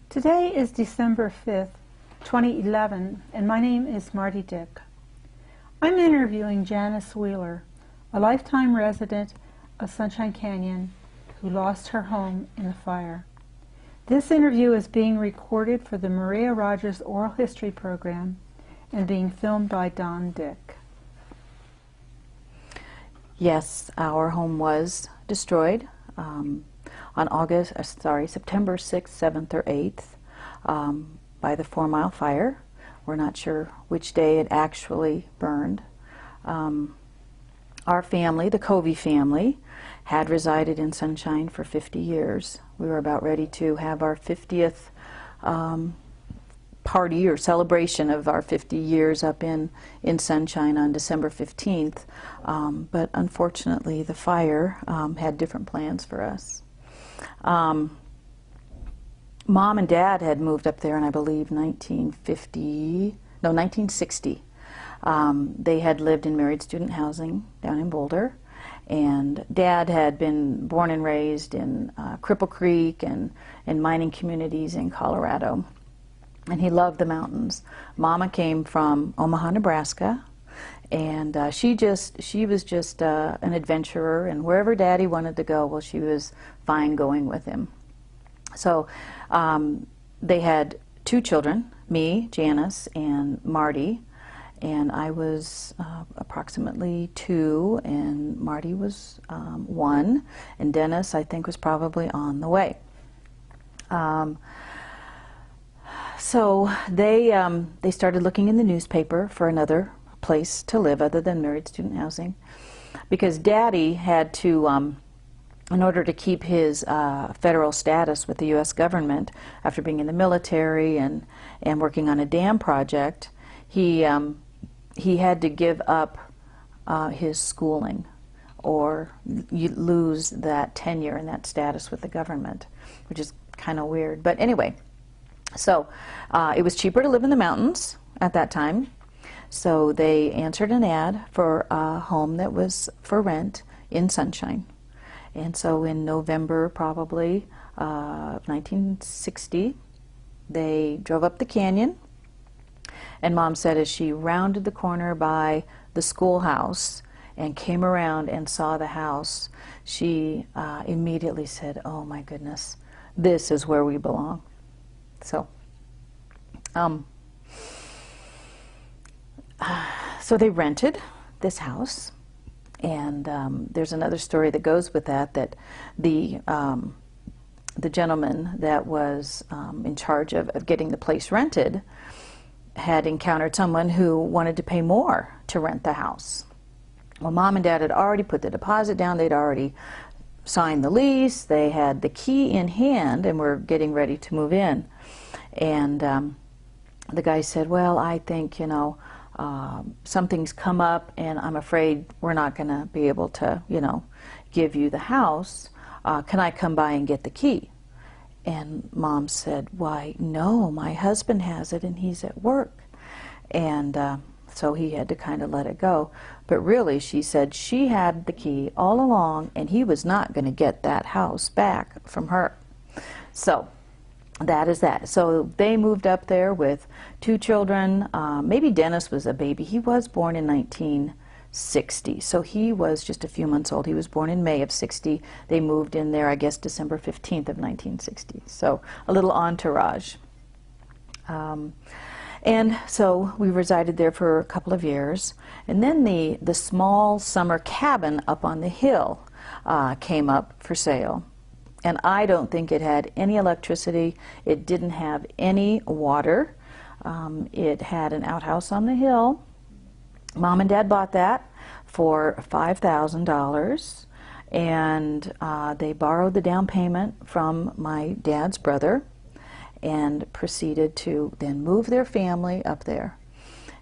Today is December 5th, 2011, and my name is Marty Dick. I'm interviewing Janice Wheeler, a lifetime resident of Sunshine Canyon who lost her home in a fire. This interview is being recorded for the Maria Rogers Oral History Program and being filmed by Don Dick. Yes, our home was destroyed on September 6th, 7th, or 8th by the Fourmile fire. We're not sure which day it actually burned. Our family, the Covey family, had resided in Sunshine for 50 years. We were about ready to have our 50th party or celebration of our 50 years up in Sunshine on December 15th, but unfortunately the fire had different plans for us. Mom and Dad had moved up there in, I believe, 1960. They had lived in married student housing down in Boulder, and Dad had been born and raised in Cripple Creek and in mining communities in Colorado, and he loved the mountains. Mama came from Omaha, Nebraska, and she was just an adventurer, and wherever Daddy wanted to go, well, she was fine going with him. So they had 2 children, me, Janice, and Marty, and I was approximately 2, and Marty was 1, and Dennis, I think, was probably on the way. So they started looking in the newspaper for another place to live other than married student housing, because Daddy had to, in order to keep his federal status with the U.S. government after being in the military and working on a dam project, he had to give up his schooling, or you lose that tenure and that status with the government, which is kind of weird. But anyway, so it was cheaper to live in the mountains at that time, so they answered an ad for a home that was for rent in Sunshine. And so in November, probably, of 1960, they drove up the canyon, and Mom said as she rounded the corner by the schoolhouse and came around and saw the house, she immediately said, "Oh my goodness, this is where we belong." So, so they rented this house, and there's another story that goes with that, that the gentleman that was in charge of getting the place rented had encountered someone who wanted to pay more to rent the house. Well, Mom and Dad had already put the deposit down, they'd already signed the lease, they had the key in hand, and were getting ready to move in. And the guy said, "Well, I think, you know, something's come up, and I'm afraid we're not going to be able to, you know, give you the house. Can I come by and get the key?" And Mom said, "Why, no, my husband has it, and he's at work." And so he had to kind of let it go. But really, she said she had the key all along, and he was not going to get that house back from her. So that is that. So they moved up there with 2 children. Maybe Dennis was a baby. He was born in 1960, so he was just a few months old. He was born in May of 60. They moved in there, I guess, December 15th of 1960. So a little entourage. And so we resided there for a couple of years. And then the small summer cabin up on the hill came up for sale. And I don't think it had any electricity. It didn't have any water. It had an outhouse on the hill. Mom and Dad bought that for $5,000, and they borrowed the down payment from my dad's brother and proceeded to then move their family up there.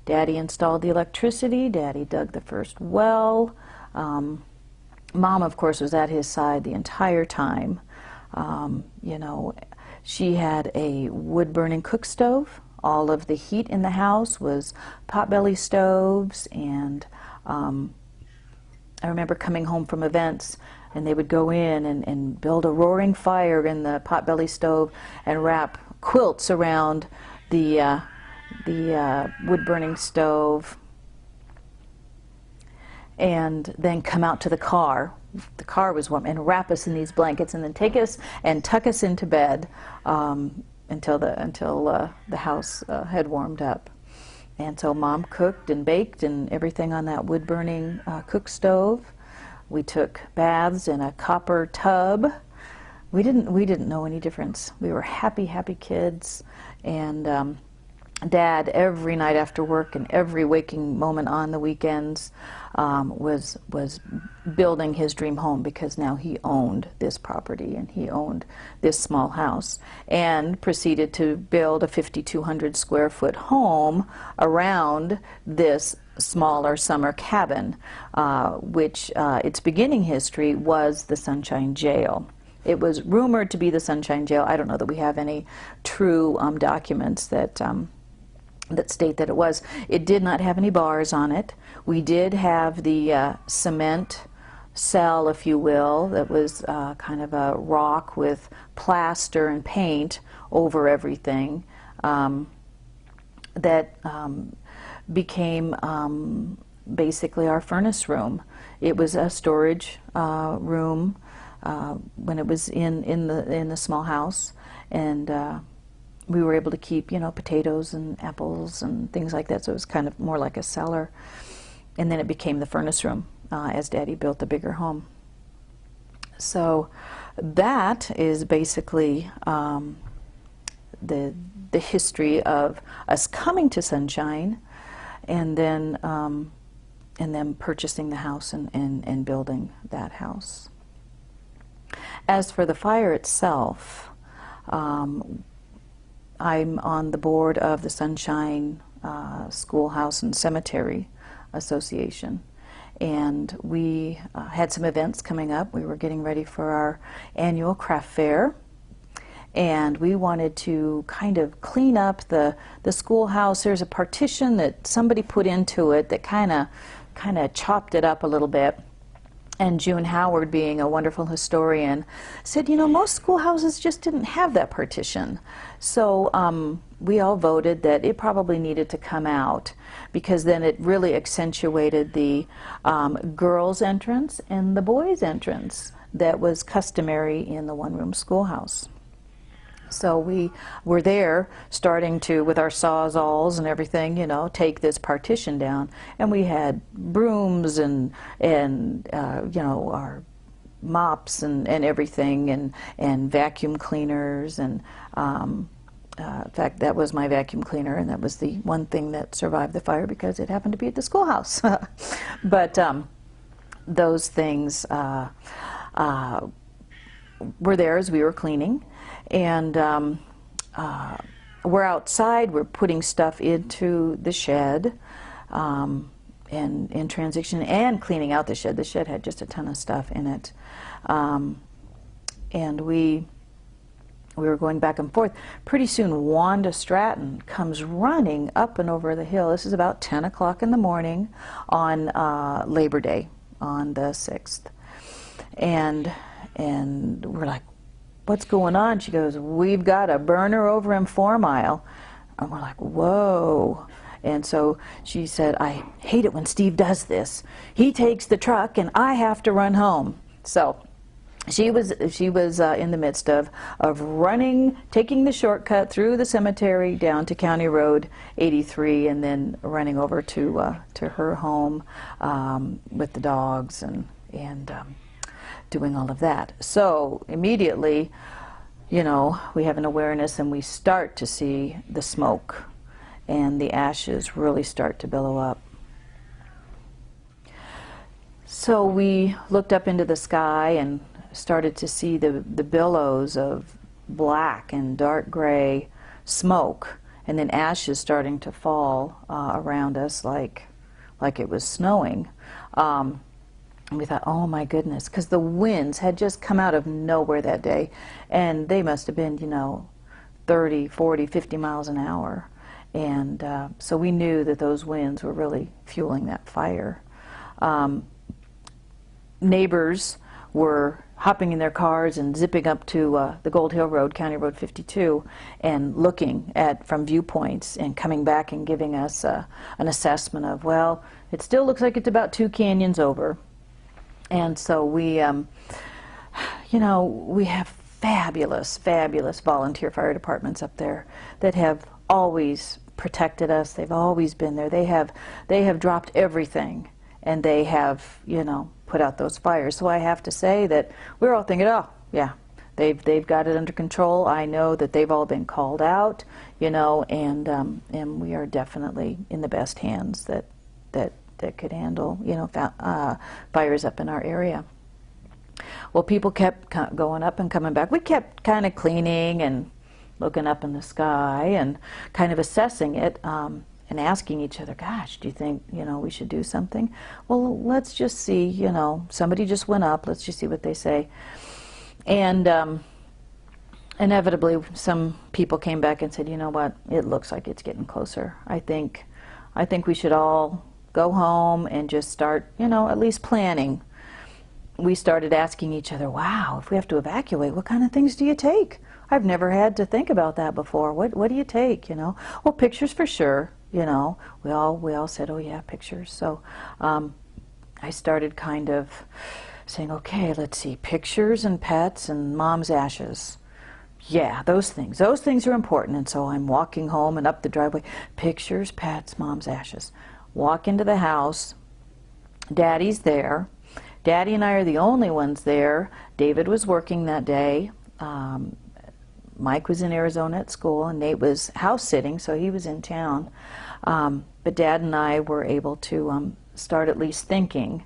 Daddy installed the electricity. Daddy dug the first well. Mom, of course, was at his side the entire time. You know, she had a wood-burning cook stove. All of the heat in the house was potbelly stoves, and I remember coming home from events and they would go in and build a roaring fire in the potbelly stove and wrap quilts around the wood-burning stove, and then come out to the car. The car was warm, and wrap us in these blankets, and then take us and tuck us into bed until the house had warmed up. And so Mom cooked and baked and everything on that wood-burning cook stove. We took baths in a copper tub. We didn't know any difference. We were happy, happy kids, and Dad, every night after work and every waking moment on the weekends, was building his dream home, because now he owned this property and he owned this small house, and proceeded to build a 5,200 square foot home around this smaller summer cabin, which its beginning history was the Sunshine Jail. It was rumored to be the Sunshine Jail. I don't know that we have any true documents that state that it was. It did not have any bars on it. We did have the cement cell, if you will, that was kind of a rock with plaster and paint over everything, that became basically our furnace room. It was a storage room when it was in the small house, and we were able to keep, potatoes and apples and things like that, so it was kind of more like a cellar. And then it became the furnace room as Daddy built a bigger home. So that is basically the history of us coming to Sunshine, and then purchasing the house and building that house. As for the fire itself, I'm on the board of the Sunshine Schoolhouse and Cemetery Association, and we had some events coming up. We were getting ready for our annual craft fair, and we wanted to kind of clean up the schoolhouse. There's a partition that somebody put into it that kind of chopped it up a little bit. And June Howard, being a wonderful historian, said, most schoolhouses just didn't have that partition. So we all voted that it probably needed to come out, because then it really accentuated the girls' entrance and the boys' entrance that was customary in the one-room schoolhouse. So we were there starting to, with our sawzalls and everything, take this partition down. And we had brooms and our mops and everything, and vacuum cleaners. And in fact, that was my vacuum cleaner, and that was the one thing that survived the fire because it happened to be at the schoolhouse. But those things were there as we were cleaning. And we're outside, we're putting stuff into the shed, and in transition, and cleaning out the shed. The shed had just a ton of stuff in it. And we were going back and forth. Pretty soon, Wanda Stratton comes running up and over the hill. This is about 10 o'clock in the morning on Labor Day, on the 6th. And we're like, what's going on? She goes, we've got a burner over in Fourmile. And we're like, whoa. And so she said, I hate it when Steve does this. He takes the truck and I have to run home. So she was in the midst of running, taking the shortcut through the cemetery down to County Road 83, and then running over to her home with the dogs and doing all of that. So immediately, we have an awareness, and we start to see the smoke and the ashes really start to billow up. So we looked up into the sky and started to see the billows of black and dark gray smoke, and then ashes starting to fall around us like it was snowing. And we thought, oh my goodness, because the winds had just come out of nowhere that day, and they must have been, 30, 40, 50 miles an hour. And so we knew that those winds were really fueling that fire. Neighbors were hopping in their cars and zipping up to the Gold Hill Road, County Road 52, and looking at from viewpoints and coming back and giving us an assessment of, well, it still looks like it's about 2 canyons over. And so we, you know, we have fabulous, fabulous volunteer fire departments up there that have always protected us. They've always been there. They have dropped everything, and they have, you know, put out those fires. So I have to say that we're all thinking, oh, yeah, they've got it under control. I know that they've all been called out, you know, and we are definitely in the best hands that could handle, you know, fires up in our area. Well, people kept going up and coming back. We kept kind of cleaning and looking up in the sky and kind of assessing it, and asking each other, gosh, do you think, you know, we should do something? Well, let's just see, you know, somebody just went up, let's just see what they say. And inevitably some people came back and said, you know what, it looks like it's getting closer. I think we should all go home and just start, you know, at least planning. We started asking each other, wow, if we have to evacuate, what kind of things do you take? I've never had to think about that before. What do you take, you know? Well, pictures for sure, you know. We all said, oh yeah, pictures. So I started kind of saying, okay, let's see, pictures and pets and mom's ashes. Yeah, those things are important. And so I'm walking home and up the driveway, pictures, pets, mom's ashes. Walk into the house, Daddy's there. Daddy and I are the only ones there. David was working that day. Mike was in Arizona at school, and Nate was house sitting, so he was in town. But Dad and I were able to start at least thinking.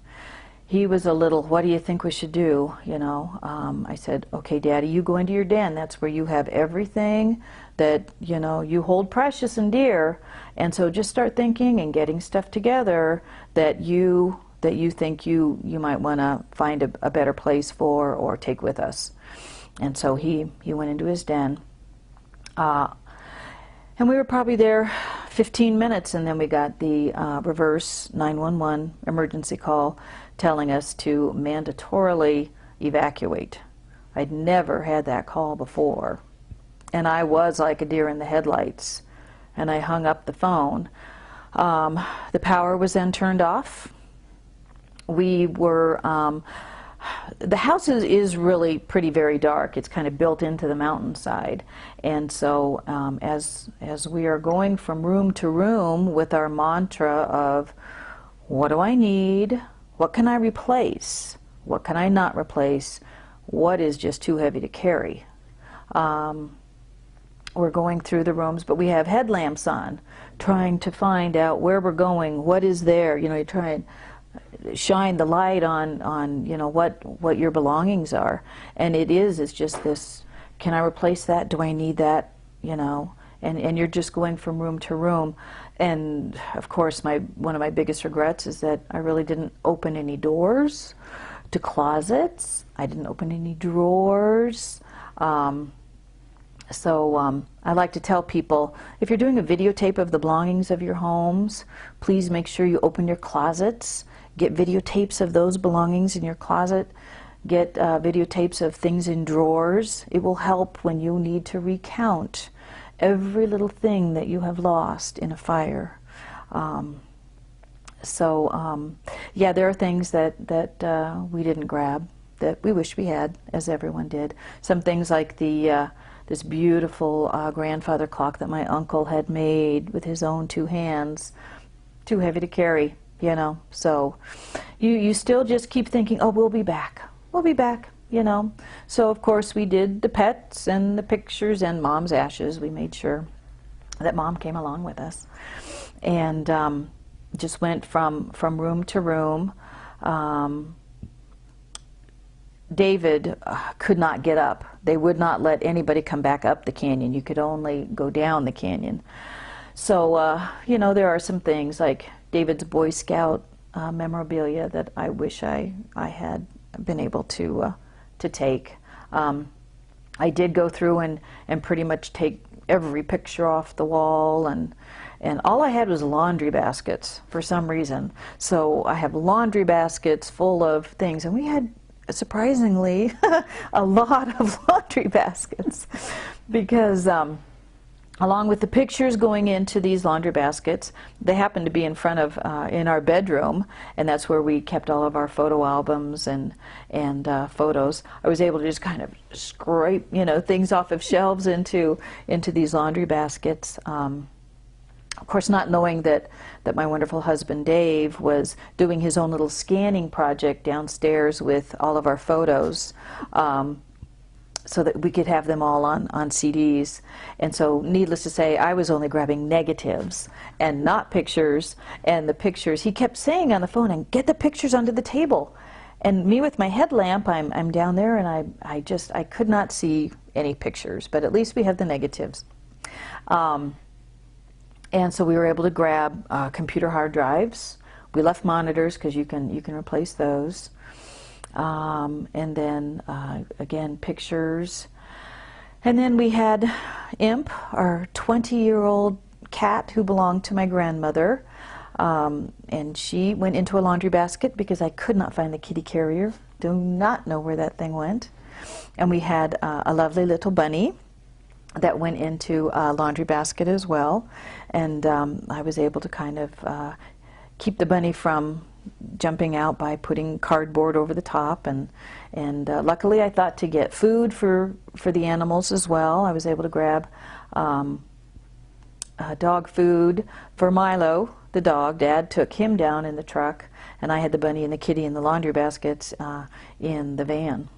He was a little, what do you think we should do? You know, I said, okay, Daddy, you go into your den. That's where you have everything that, you know, you hold precious and dear. And so just start thinking and getting stuff together that you think you might want to find a better place for or take with us. And so he went into his den. And we were probably there 15 minutes, and then we got the reverse 911 emergency call telling us to mandatorily evacuate. I'd never had that call before. And I was like a deer in the headlights. And I hung up the phone. The power was then turned off. We were, the house is really pretty very dark. It's kind of built into the mountainside. And so as we are going from room to room with our mantra of, what do I need? What can I replace? What can I not replace? What is just too heavy to carry? We're going through the rooms, but we have headlamps on, trying to find out where we're going, what is there. You know, you try and shine the light on you know, what your belongings are. And it's just this, can I replace that? Do I need that? You know, and you're just going from room to room. And of course, one of my biggest regrets is that I really didn't open any doors to closets. I didn't open any drawers. So I like to tell people, if you're doing a videotape of the belongings of your homes, please make sure you open your closets. Get videotapes of those belongings in your closet. Get videotapes of things in drawers. It will help when you need to recount every little thing that you have lost in a fire. Yeah, there are things that we didn't grab that we wish we had, as everyone did. Some things like this beautiful grandfather clock that my uncle had made with his own 2 hands, too heavy to carry, you know. So you still just keep thinking, oh, we'll be back, you know. So of course we did the pets and the pictures and mom's ashes. We made sure that mom came along with us, and just went from room to room. David could not get up. They would not let anybody come back up the canyon. You could only go down the canyon. So, you know, there are some things like David's Boy Scout memorabilia that I wish I had been able to take. I did go through and pretty much take every picture off the wall, and all I had was laundry baskets for some reason. So I have laundry baskets full of things, and we had surprisingly, a lot of laundry baskets because along with the pictures going into these laundry baskets, they happened to be in front of, in our bedroom, and that's where we kept all of our photo albums and photos. I was able to just kind of scrape, you know, things off of shelves into these laundry baskets. Of course, not knowing that my wonderful husband Dave was doing his own little scanning project downstairs with all of our photos, so that we could have them all on CDs. And so, needless to say, I was only grabbing negatives and not pictures. And the pictures, he kept saying on the phone, and get the pictures onto the table. And me with my headlamp, I'm down there, and I could not see any pictures, but at least we have the negatives. And so we were able to grab computer hard drives. We left monitors because you can replace those. And then again, pictures. And then we had Imp, our 20-year-old cat who belonged to my grandmother. And she went into a laundry basket because I could not find the kitty carrier. Do not know where that thing went. And we had a lovely little bunny that went into a laundry basket as well. And I was able to kind of keep the bunny from jumping out by putting cardboard over the top, and luckily I thought to get food for the animals as well. I was able to grab dog food for Milo, the dog. Dad took him down in the truck, and I had the bunny and the kitty in the laundry baskets in the van.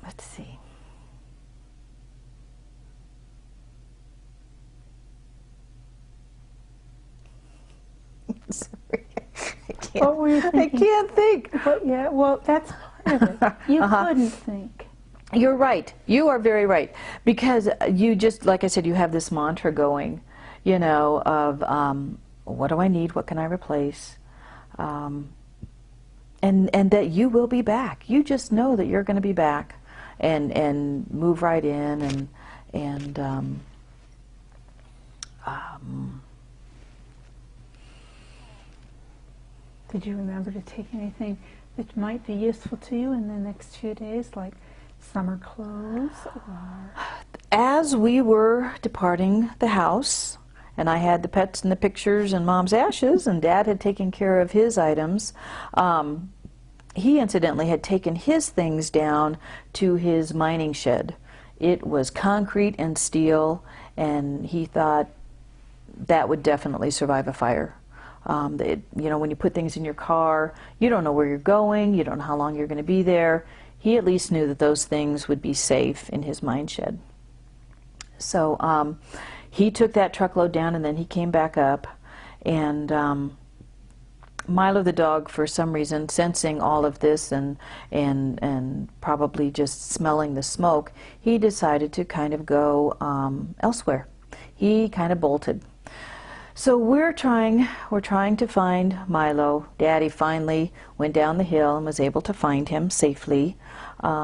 Let's see. Sorry, I can't. What were you thinking? I can't think. Well, yeah, well, that's part of it. You couldn't think. You're right. You are very right. Because you just, like I said, you have this mantra going, you know, of what do I need? What can I replace? And that you will be back. You just know that you're going to be back, and move right in, and did you remember to take anything that might be useful to you in the next few days, like summer clothes? Or as we were departing the house, and I had the pets and the pictures and Mom's ashes, and Dad had taken care of his items, he incidentally had taken his things down to his mining shed. It was concrete and steel, and he thought that would definitely survive a fire. You know, when you put things in your car, you don't know where you're going, you don't know how long you're going to be there. He at least knew that those things would be safe in his mine shed. So he took that truckload down, and then he came back up, and Milo the dog, for some reason, sensing all of this and probably just smelling the smoke, he decided to kind of go elsewhere. He kind of bolted. So we're trying to find Milo. Daddy finally went down the hill and was able to find him safely.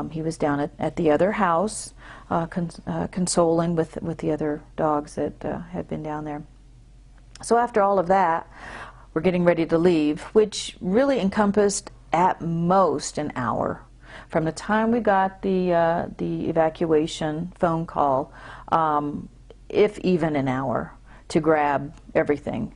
He was down at the other house, consoling with the other dogs that had been down there. So after all of that, we're getting ready to leave, which really encompassed at most an hour. From the time we got the evacuation phone call, if even an hour, to grab everything.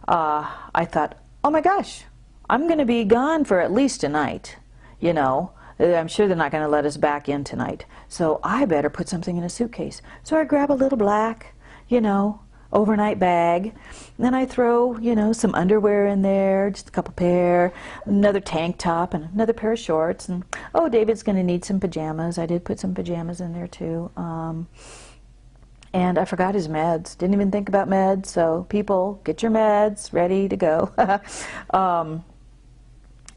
I thought, oh my gosh, I'm going to be gone for at least a night, you know. I'm sure they're not going to let us back in tonight. So I better put something in a suitcase. So I grab a little black, you know, overnight bag. And then I throw, you know, some underwear in there, just a couple pair, another tank top, and another pair of shorts. And, oh, David's going to need some pajamas. I did put some pajamas in there, too. And I forgot his meds. Didn't even think about meds. So people, get your meds ready to go.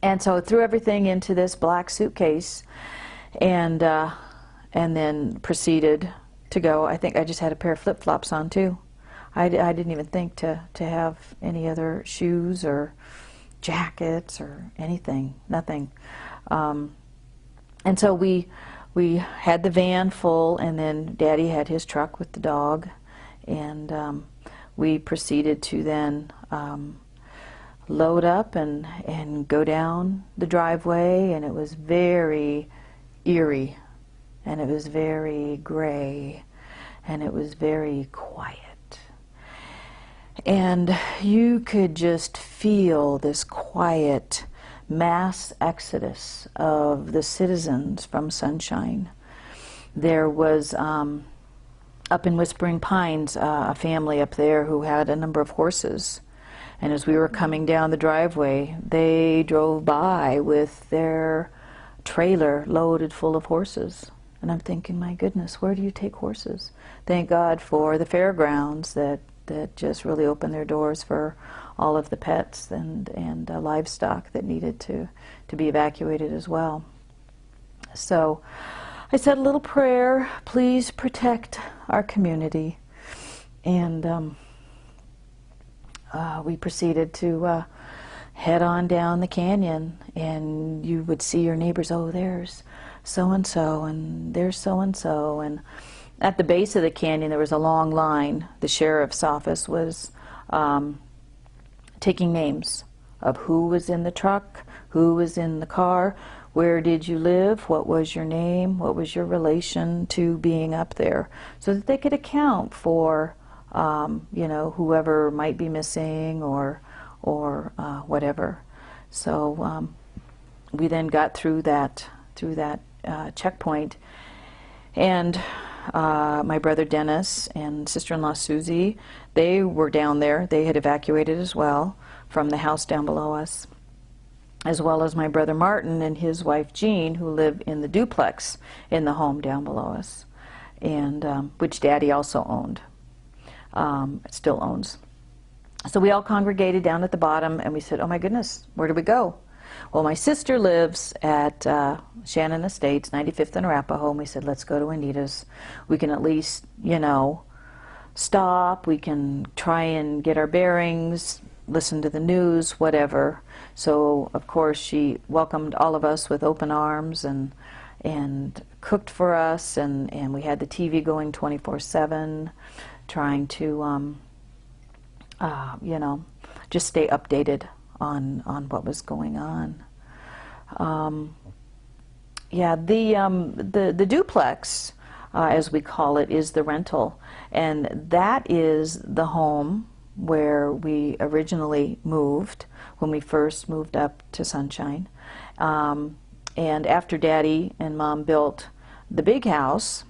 And so I threw everything into this black suitcase, and then proceeded to go. I think I just had a pair of flip-flops on too. I didn't even think to have any other shoes or jackets or anything. Nothing. And so we had the van full, and then Daddy had his truck with the dog, and we proceeded to then load up and go down the driveway, and it was very eerie, and it was very gray, and it was very quiet. And you could just feel this quiet mass exodus of the citizens from Sunshine. There was, up in Whispering Pines, a family up there who had a number of horses. And as we were coming down the driveway, they drove by with their trailer loaded full of horses. And I'm thinking, my goodness, where do you take horses? Thank God for the fairgrounds that just really opened their doors for all of the pets and livestock that needed to be evacuated as well. So I said a little prayer, please protect our community. And we proceeded to head on down the canyon, and you would see your neighbors, oh, there's so-and-so, and there's so-and-so. And at the base of the canyon, there was a long line. The sheriff's office was taking names of who was in the truck, who was in the car, where did you live, what was your name, what was your relation to being up there, so that they could account for, you know, whoever might be missing or whatever. So we then got through that checkpoint, and my brother Dennis and sister-in-law Susie, they were down there. They had evacuated as well from the house down below us, as well as my brother Martin and his wife Jean, who live in the duplex in the home down below us, and which Daddy also owned, still owns. So we all congregated down at the bottom, and we said, oh my goodness, where do we go? Well, my sister lives at Shannon Estates, 95th and Arapahoe, and we said, let's go to Anita's. We can at least, you know, stop, we can try and get our bearings, listen to the news, whatever. So, of course, she welcomed all of us with open arms and cooked for us, and we had the TV going 24/7, trying to, you know, just stay updated on what was going on. Yeah, the duplex, as we call it, is the rental, and that is the home where we originally moved when we first moved up to Sunshine. And after Daddy and Mom built the big house,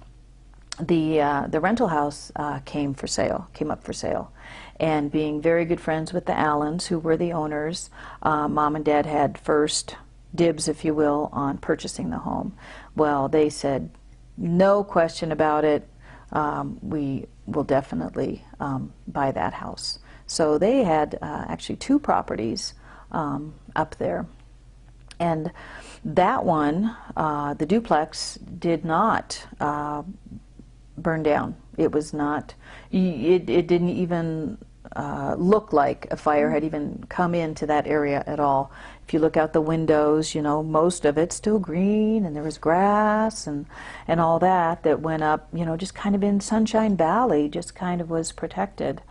the rental house came up for sale. And being very good friends with the Allens, who were the owners, Mom and Dad had first dibs, if you will, on purchasing the home. Well, they said, no question about it, we will definitely buy that house. So they had actually 2 properties up there. And that one, the duplex, did not burn down. It was not, it didn't even look like a fire had even come into that area at all. If you look out the windows, you know, most of it's still green, and there was grass and all that went up, you know, just kind of in Sunshine Valley, just kind of was protected.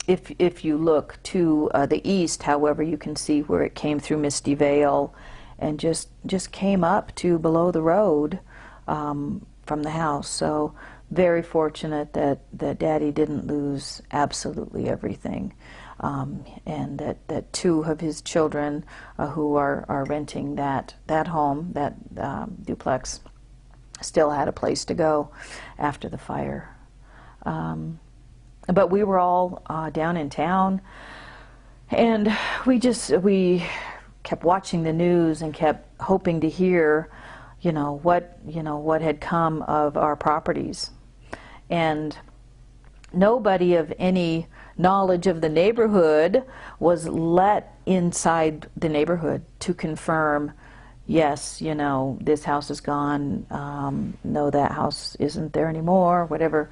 If you look to the east, however, you can see where it came through Misty Vale and just came up to below the road from the house. So very fortunate that Daddy didn't lose absolutely everything, and that 2 of his children who are renting that home, that duplex, still had a place to go after the fire. But we were all down in town, and we kept watching the news and kept hoping to hear, what had come of our properties. And nobody of any knowledge of the neighborhood was let inside the neighborhood to confirm, yes, this house is gone, no, that house isn't there anymore, whatever.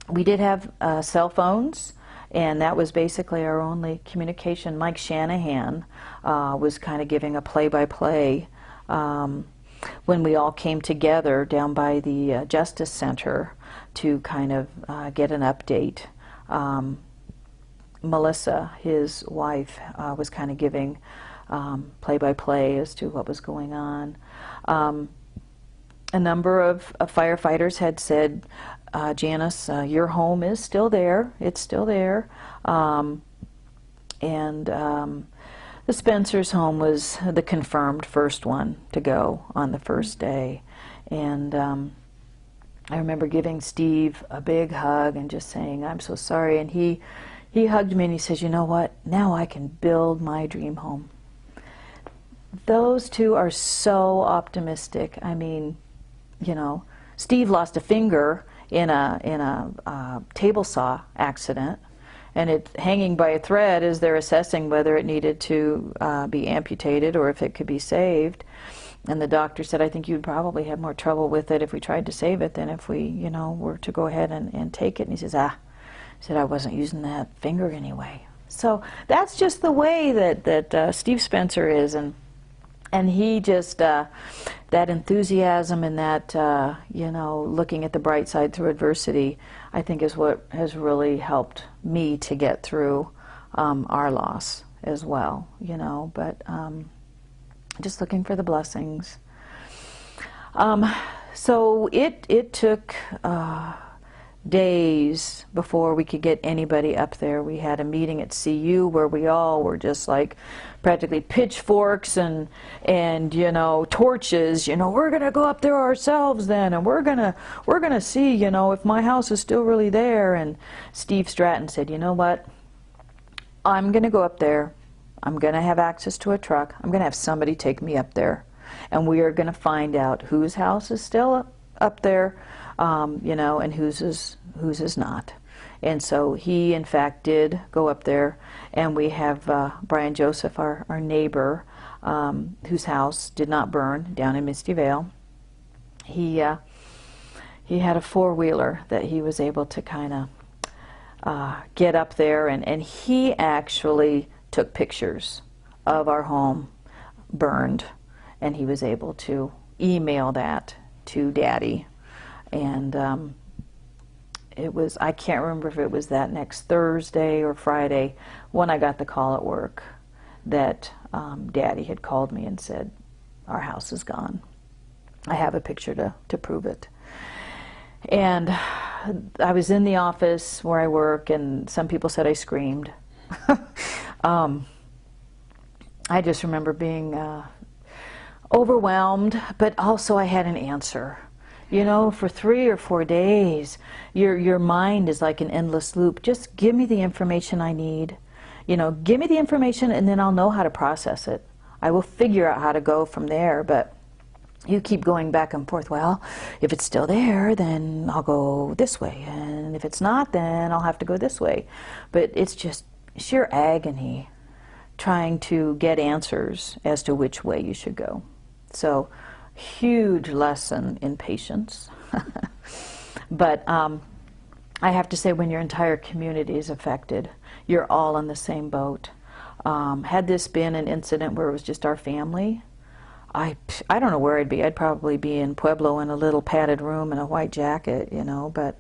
We did have cell phones, and that was basically our only communication. Mike Shanahan was kind of giving a play-by-play when we all came together down by the Justice Center to kind of get an update. Melissa, his wife, was kind of giving play-by-play as to what was going on. A number of firefighters had said, Janice, your home is still there. It's still there. The Spencer's home was the confirmed first one to go on the first day. And I remember giving Steve a big hug and just saying, I'm so sorry. And he hugged me and he says, you know what? Now I can build my dream home. Those two are so optimistic. I mean, you know, Steve lost a finger in a table saw accident, and it's hanging by a thread as they're assessing whether it needed to be amputated or if it could be saved. And the doctor said, I think you'd probably have more trouble with it if we tried to save it than if we, you know, were to go ahead and take it. And he says, he said, I wasn't using that finger anyway. So that's just the way that Steve Spencer is, and he just, that enthusiasm and that, you know, looking at the bright side through adversity, I think is what has really helped me to get through our loss as well, you know, but just looking for the blessings. So it took days before we could get anybody up there. We had a meeting at CU where we all were just like practically pitchforks and you know, torches. You know, we're gonna go up there ourselves then, and we're gonna see, you know, if my house is still really there. And Steve Stratton said, you know what, I'm gonna go up there. I'm gonna have access to a truck. I'm gonna have somebody take me up there, and we are gonna find out whose house is still up there, you know, and whose is not. And so he, in fact, did go up there, and we have Brian Joseph, our neighbor, whose house did not burn down in Misty Vale. He had a four-wheeler that he was able to kind of get up there, and he actually took pictures of our home burned, and he was able to email that to Daddy. And it was, I can't remember if it was that next Thursday or Friday when I got the call at work that Daddy had called me and said, our house is gone. I have a picture to prove it. And I was in the office where I work, and some people said I screamed. I just remember being overwhelmed, but also I had an answer. You know, for 3 or 4 days, your mind is like an endless loop. Just give me the information I need. You know, give me the information, and then I'll know how to process it. I will figure out how to go from there, but you keep going back and forth. Well, if it's still there, then I'll go this way, and if it's not, then I'll have to go this way. But it's just sheer agony trying to get answers as to which way you should go. So, huge lesson in patience. But I have to say, when your entire community is affected, you're all in the same boat. Had this been an incident where it was just our family, I don't know where I'd be. I'd probably be in Pueblo in a little padded room in a white jacket, you know, but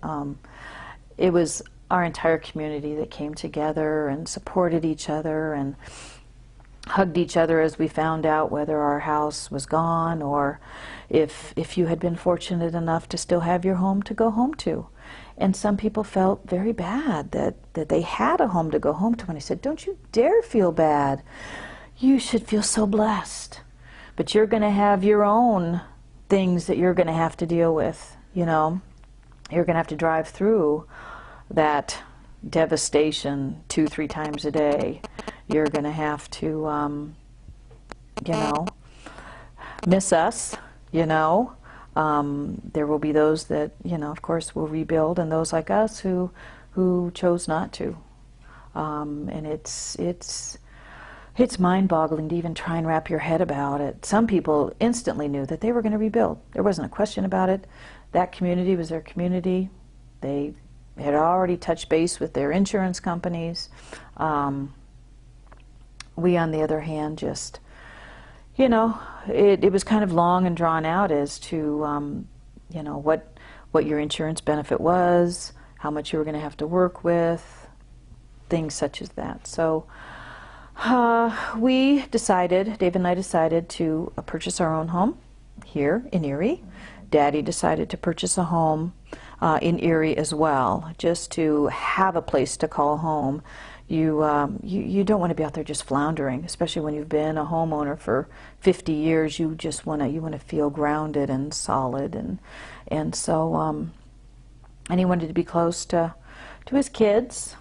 it was our entire community that came together and supported each other and hugged each other as we found out whether our house was gone, or if you had been fortunate enough to still have your home to go home to. And some people felt very bad that they had a home to go home to, and I said, don't you dare feel bad. You should feel so blessed. But you're going to have your own things that you're going to have to deal with, you know. You're going to have to drive through that devastation 2-3 times a day. You're going to have to, you know, miss us, you know. There will be those that, you know, of course, will rebuild, and those like us who chose not to. And it's mind-boggling to even try and wrap your head about it. Some people instantly knew that they were going to rebuild. There wasn't a question about it. That community was their community. They had already touched base with their insurance companies. We, on the other hand, just, you know, it was kind of long and drawn out as to, you know, what your insurance benefit was, how much you were going to have to work with. things such as that. So we decided, Dave and I decided to purchase our own home here in Erie. Daddy decided to purchase a home in Erie as well, just to have a place to call home. You don't want to be out there just floundering, especially when you've been a homeowner for 50 years. You just want to feel grounded and solid, and so and he wanted to be close to his kids.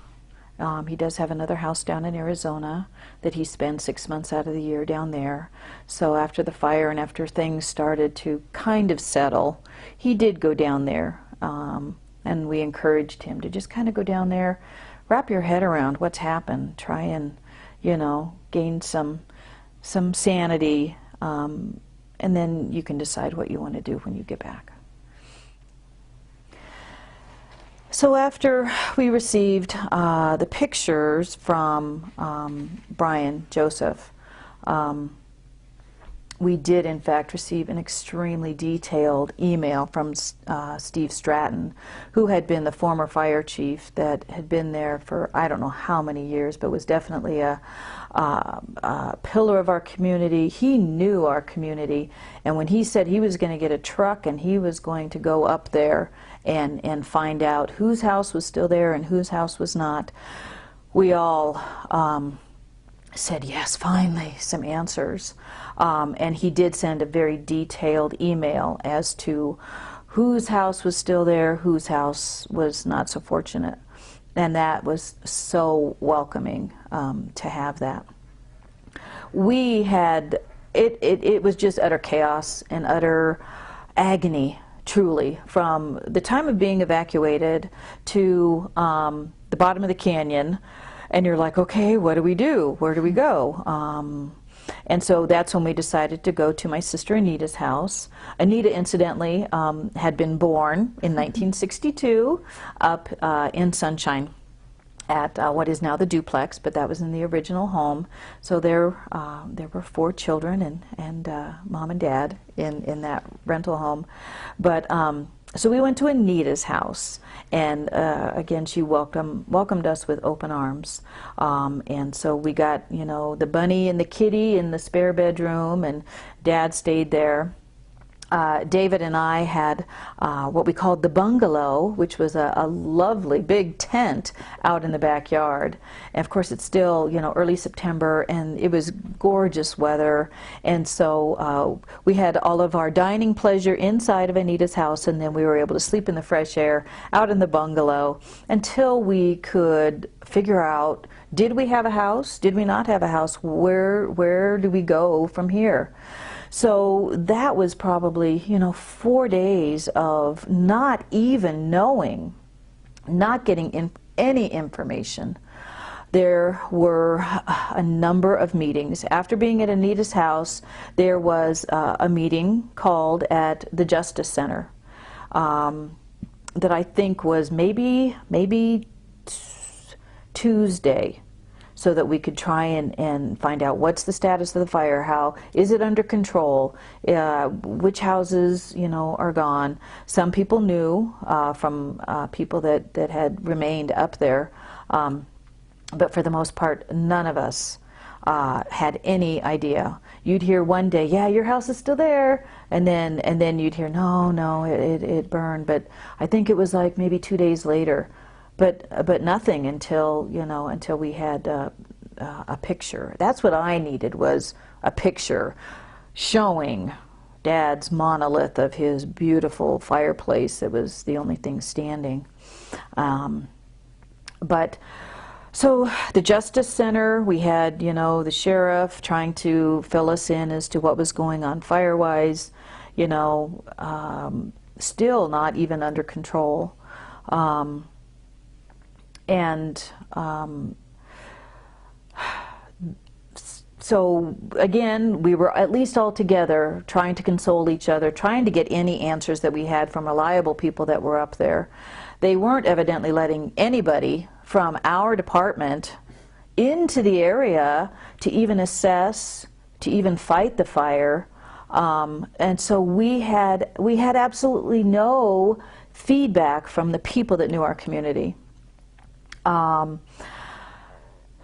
He does have another house down in Arizona that he spends 6 months out of the year down there. So after the fire and after things started to kind of settle, he did go down there, and we encouraged him to just kind of go down there, wrap your head around what's happened, try and, gain some sanity, and then you can decide what you want to do when you get back. So after we received the pictures from Brian Joseph, we did in fact receive an extremely detailed email from Steve Stratton, who had been the former fire chief that had been there for I don't know how many years, but was definitely a pillar of our community. He knew our community, and when he said he was going to get a truck and he was going to go up there and find out whose house was still there and whose house was not, we all said, yes, finally, some answers. And he did send a very detailed email as to whose house was still there, whose house was not so fortunate. And that was so welcoming to have that. We had, it was just utter chaos and utter agony, truly, from the time of being evacuated to the bottom of the canyon. And you're like, okay, what do we do? Where do we go? And so that's when we decided to go to my sister Anita's house. Anita, incidentally, had been born in 1962 up in Sunshine at what is now the duplex, but that was in the original home. So there were 4 children and mom and dad in that rental home. But so we went to Anita's house, and again, she welcomed us with open arms. And so we got, the bunny and the kitty in the spare bedroom, and Dad stayed there. David and I had what we called the bungalow, which was a lovely big tent out in the backyard. And of course, it's still, early September, and it was gorgeous weather. And so we had all of our dining pleasure inside of Anita's house, and then we were able to sleep in the fresh air out in the bungalow until we could figure out, did we have a house? Did we not have a house? Where do we go from here? So that was probably, 4 days of not even knowing, not getting any information. There were a number of meetings. After being at Anita's house, there was a meeting called at the Justice Center that I think was maybe Tuesday, so that we could try and find out what's the status of the fire, how is it under control, which houses are gone. Some people knew from people that had remained up there, but for the most part, none of us had any idea. You'd hear one day, yeah, your house is still there, and then you'd hear, no, it burned. But I think it was like maybe 2 days later. But nothing until we had a picture. That's what I needed, was a picture showing Dad's monolith of his beautiful fireplace. It was the only thing standing. But so the Justice Center, we had the sheriff trying to fill us in as to what was going on fire-wise. Still not even under control. So again, we were at least all together trying to console each other, trying to get any answers that we had from reliable people that were up there. They weren't evidently letting anybody from our department into the area to even assess, to even fight the fire. And so we had absolutely no feedback from the people that knew our community.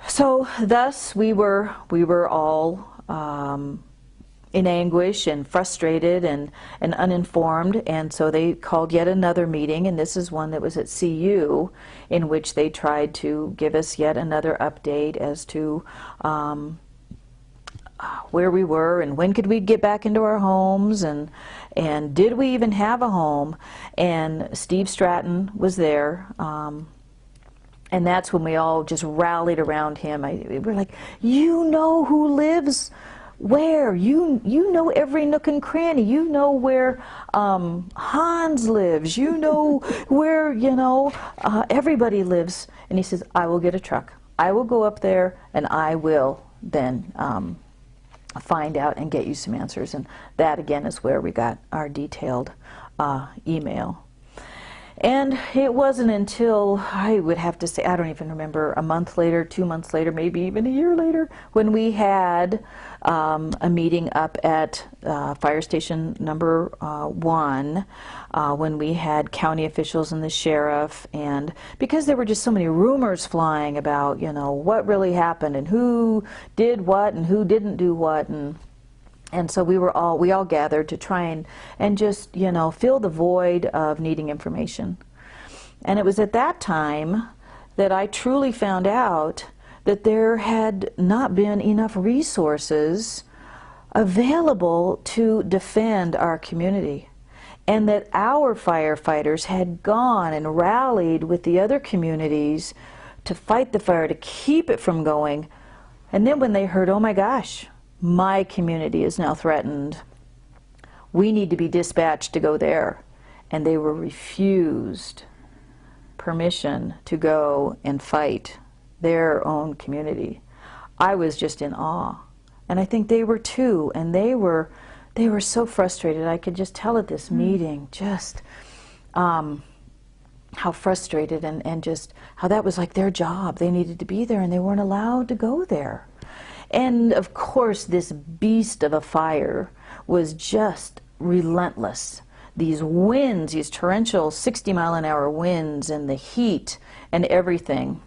So thus we were all in anguish and frustrated and uninformed, and so they called yet another meeting, and this is one that was at CU, in which they tried to give us yet another update as to where we were and when could we get back into our homes, and did we even have a home. And Steve Stratton was there, and that's when we all just rallied around him. We're like, you know who lives where, you know every nook and cranny, you know where Hans lives, you know where, everybody lives. And he says, I will get a truck, I will go up there, and I will then find out and get you some answers. And that again is where we got our detailed email. And it wasn't until, I would have to say, I don't even remember, a month later, 2 months later, maybe even a year later, when we had a meeting up at fire station number 1, when we had county officials and the sheriff, and because there were just so many rumors flying about, what really happened and who did what and who didn't do what, and so we all gathered to try and just, fill the void of needing information. And it was at that time that I truly found out that there had not been enough resources available to defend our community, and that our firefighters had gone and rallied with the other communities to fight the fire, to keep it from going. And then when they heard, oh my gosh, my community is now threatened, we need to be dispatched to go there, and they were refused permission to go and fight their own community, I was just in awe. And I think they were too, and they were so frustrated. I could just tell at this meeting just how frustrated and just how that was like their job. They needed to be there and they weren't allowed to go there. And of course, this beast of a fire was just relentless. These winds, these torrential 60-mile-an-hour winds, and the heat and everything.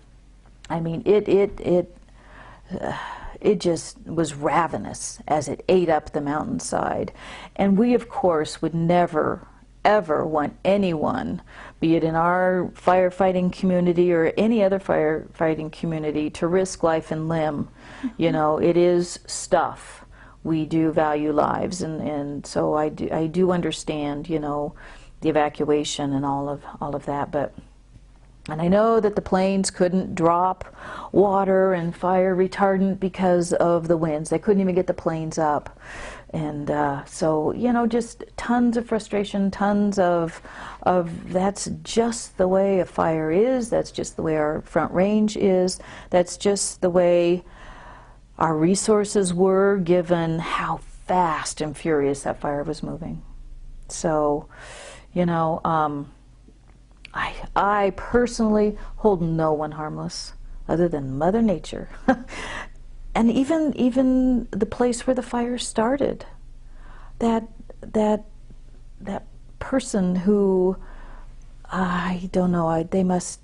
I mean, it just was ravenous as it ate up the mountainside. And we, of course, would never, ever want anyone, be it in our firefighting community or any other firefighting community, to risk life and limb. It is stuff. We do value lives, and so I do understand, the evacuation and all of that, and I know that the planes couldn't drop water and fire retardant because of the winds. They couldn't even get the planes up. And so, just tons of frustration, tons of that's just the way a fire is, that's just the way our front range is, that's just the way our resources were, given how fast and furious that fire was moving. So, I personally hold no one harmless other than Mother Nature. And even the place where the fire started, that person who, I don't know, they must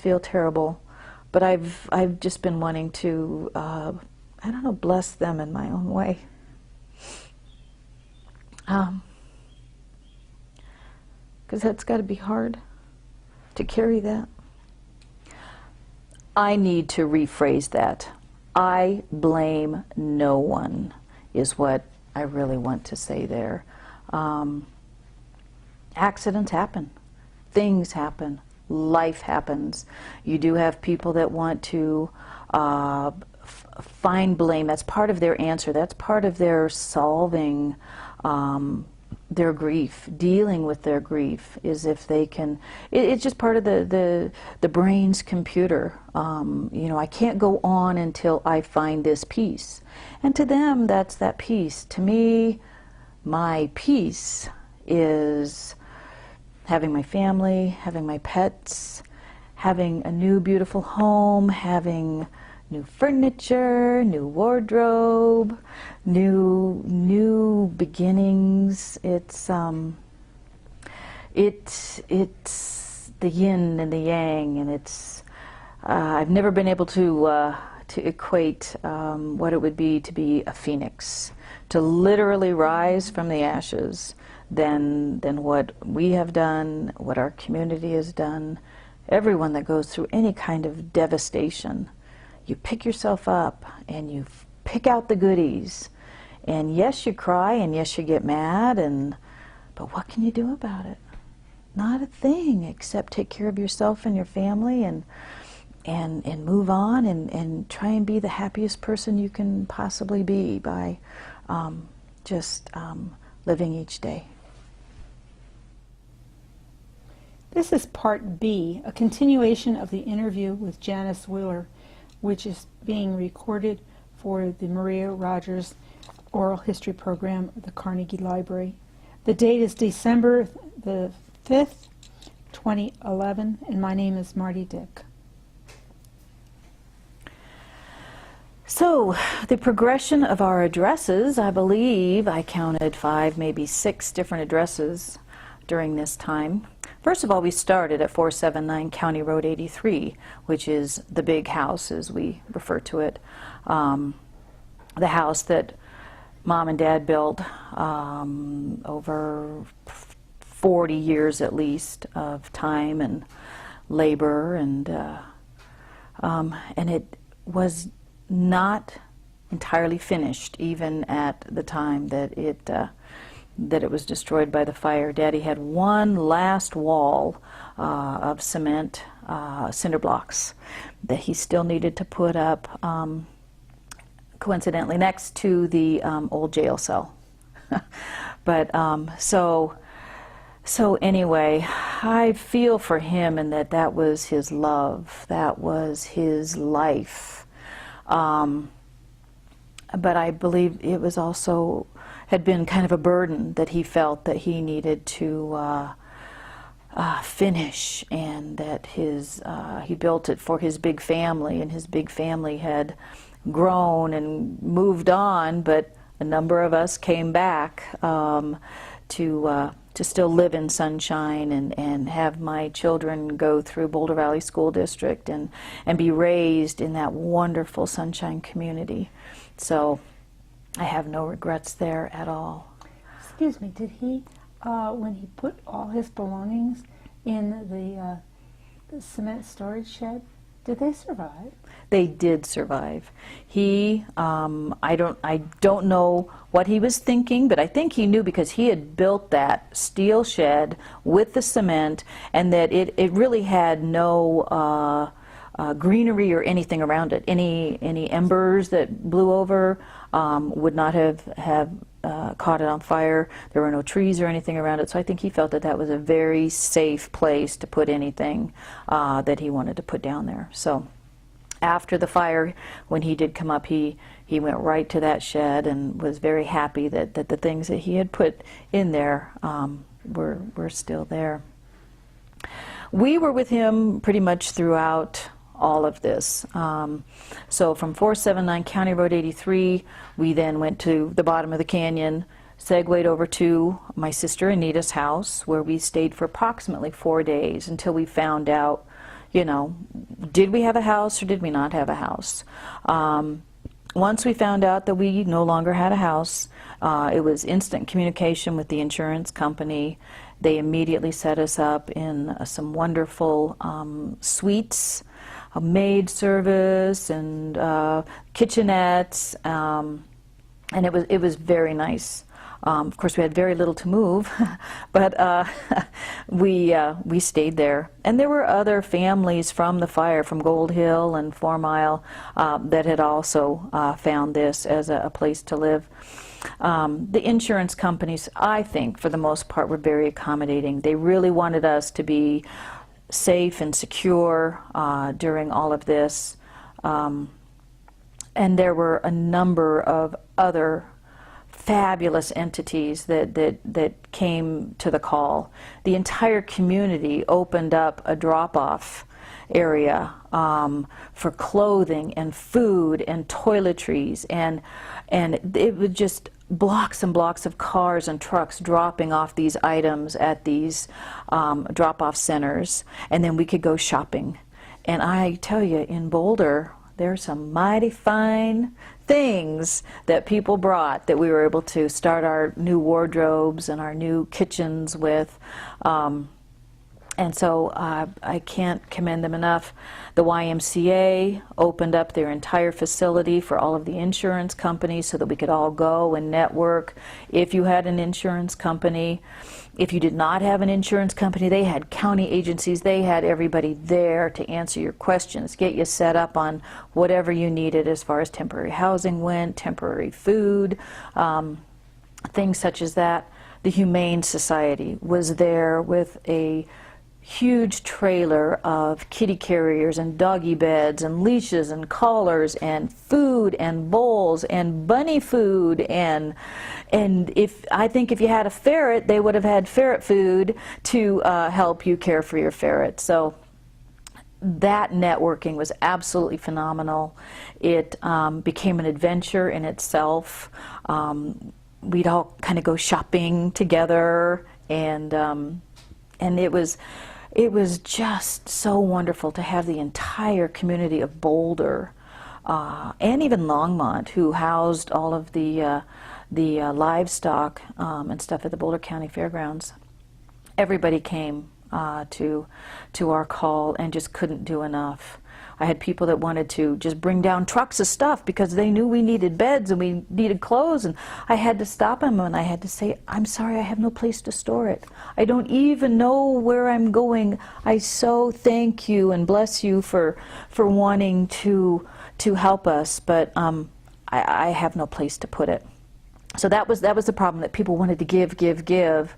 feel terrible, but I've just been wanting to I don't know, bless them in my own way. Because that's got to be hard to carry that. I need to rephrase that. I blame no one, is what I really want to say there. Accidents happen. Things happen. Life happens. You do have people that want to find blame. That's part of their answer. That's part of their solving their grief, dealing with their grief, is if they can. It's just part of the brain's computer. I can't go on until I find this peace. And to them, that's that peace. To me, my peace is having my family, having my pets, having a new beautiful home, having new furniture, new wardrobe, new beginnings. It's the yin and the yang, and it's I've never been able to to equate what it would be to be a phoenix, to literally rise from the ashes, than what we have done, what our community has done. Everyone that goes through any kind of devastation, you pick yourself up and you pick out the goodies. And yes, you cry, and yes, you get mad, but what can you do about it? Not a thing, except take care of yourself and your family, and move on, and try and be the happiest person you can possibly be by just living each day. This is part B, a continuation of the interview with Janice Wheeler, which is being recorded for the Maria Rogers Oral History Program at the Carnegie Library. The date is December the 5th, 2011, and my name is Marty Dick. So, the progression of our addresses, I believe I counted 5, maybe 6 different addresses during this time. First of all, we started at 479 County Road 83, which is the big house, as we refer to it. The house that Mom and Dad built over 40 years at least of time and labor, and it was not entirely finished even at the time that it was destroyed by the fire. Daddy had one last wall of cement, cinder blocks, that he still needed to put up, coincidentally next to the old jail cell. But so anyway, I feel for him, and that was his love, that was his life. But I believe it was also had been kind of a burden that he felt that he needed to finish, and that he built it for his big family, and his big family had grown and moved on, but a number of us came back to still live in sunshine, and have my children go through Boulder Valley School District and be raised in that wonderful sunshine community. So I have no regrets there at all. Excuse me, did he, when he put all his belongings in the cement storage shed, did they survive? They did survive. He, I don't know what he was thinking, but I think he knew, because he had built that steel shed with the cement, and that it really had no greenery or anything around it. Any embers that blew over would not have caught it on fire. There were no trees or anything around it, so I think he felt that was a very safe place to put anything that he wanted to put down there. So after the fire, when he did come up, he went right to that shed and was very happy that the things that he had put in there were still there. We were with him pretty much throughout all of this. So from 479 County Road 83, we then went to the bottom of the canyon, segued over to my sister Anita's house, where we stayed for approximately 4 days until we found out, did we have a house or did we not have a house? Once we found out that we no longer had a house, it was instant communication with the insurance company. They immediately set us up in some wonderful suites, a maid service, and kitchenettes, and it was very nice. Of course, we had very little to move, but we stayed there. And there were other families from the fire, from Gold Hill and Fourmile, that had also found this as a place to live. The insurance companies, I think, for the most part, were very accommodating. They really wanted us to be safe and secure during all of this. And there were a number of other fabulous entities that came to the call. The entire community opened up a drop-off area for clothing and food and toiletries, and it was just blocks and blocks of cars and trucks dropping off these items at these drop-off centers, and then we could go shopping. And I tell you, in Boulder, there's some mighty fine things that people brought that we were able to start our new wardrobes and our new kitchens with. And so I can't commend them enough. The YMCA opened up their entire facility for all of the insurance companies so that we could all go and network. If you had an insurance company, if you did not have an insurance company, they had county agencies. They had everybody there to answer your questions, get you set up on whatever you needed as far as temporary housing went, temporary food, things such as that. The Humane Society was there with a huge trailer of kitty carriers and doggy beds and leashes and collars and food and bowls and bunny food, and I think if you had a ferret, they would have had ferret food to help you care for your ferret. So that networking was absolutely phenomenal. It became an adventure in itself. We'd all kind of go shopping together, and it was just so wonderful to have the entire community of Boulder and even Longmont, who housed all of the livestock and stuff at the Boulder County Fairgrounds. Everybody came to our call and just couldn't do enough. I had people that wanted to just bring down trucks of stuff because they knew we needed beds and we needed clothes, and I had to stop them and I had to say, I'm sorry, I have no place to store it. I don't even know where I'm going. I so thank you and bless you for wanting to help us, but I have no place to put it. So that was the problem, that people wanted to give,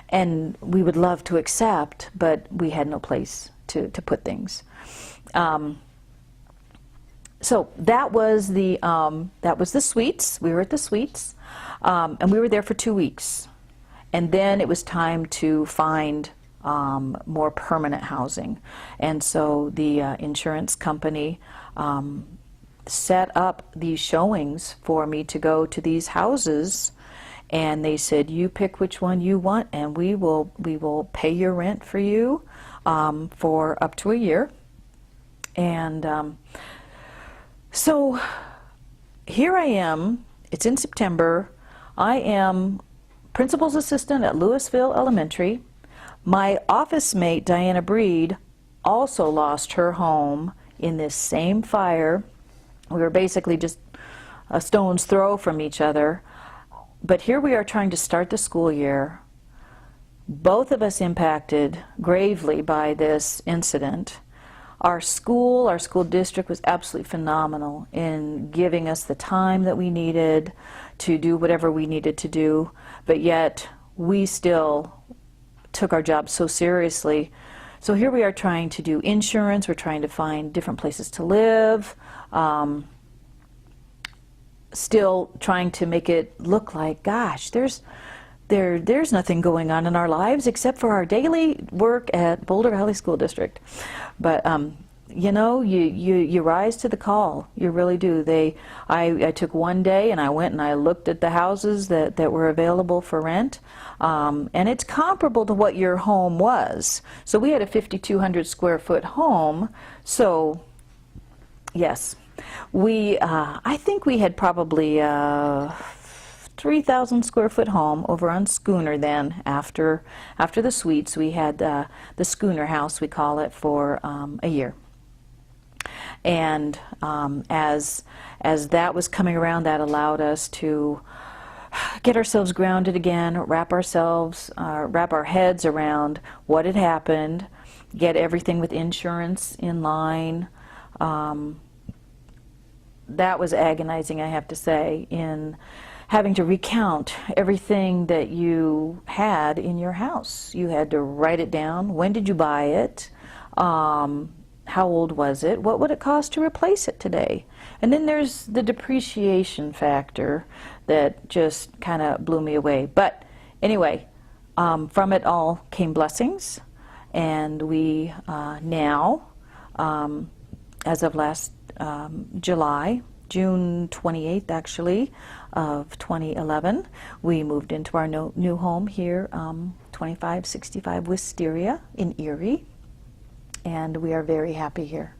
and we would love to accept, but we had no place to put things. So that was the suites. We were at the suites, and we were there for 2 weeks, and then it was time to find more permanent housing, and so the insurance company set up these showings for me to go to these houses, and they said, you pick which one you want, and we will pay your rent for you for up to a year. And so here I am. It's in September. I am principal's assistant at Louisville Elementary. My office mate, Diana Breed, also lost her home in this same fire. We were basically just a stone's throw from each other. But here we are trying to start the school year. Both of us impacted gravely by this incident. Our school district was absolutely phenomenal in giving us the time that we needed to do whatever we needed to do, but yet we still took our job so seriously. So here we are trying to do insurance, we're trying to find different places to live, still trying to make it look like, gosh, there's nothing going on in our lives except for our daily work at Boulder Valley School District. But you know, you rise to the call. You really do. I took one day and I went and I looked at the houses that were available for rent, and it's comparable to what your home was. So we had a 5,200 square foot home. So yes, I think we had probably 3,000 square foot home over on Schooner then. After the suites, we had the Schooner house, we call it, for a year. And as that was coming around, that allowed us to get ourselves grounded again, wrap our heads around what had happened, get everything with insurance in line. That was agonizing, I have to say, in having to recount everything that you had in your house. You had to write it down. When did you buy it? How old was it? What would it cost to replace it today? And then there's the depreciation factor that just kind of blew me away. But anyway, from it all came blessings, and we now, as of last June 28th actually, of 2011, we moved into our new home here, 2565 Wisteria in Erie, and we are very happy here.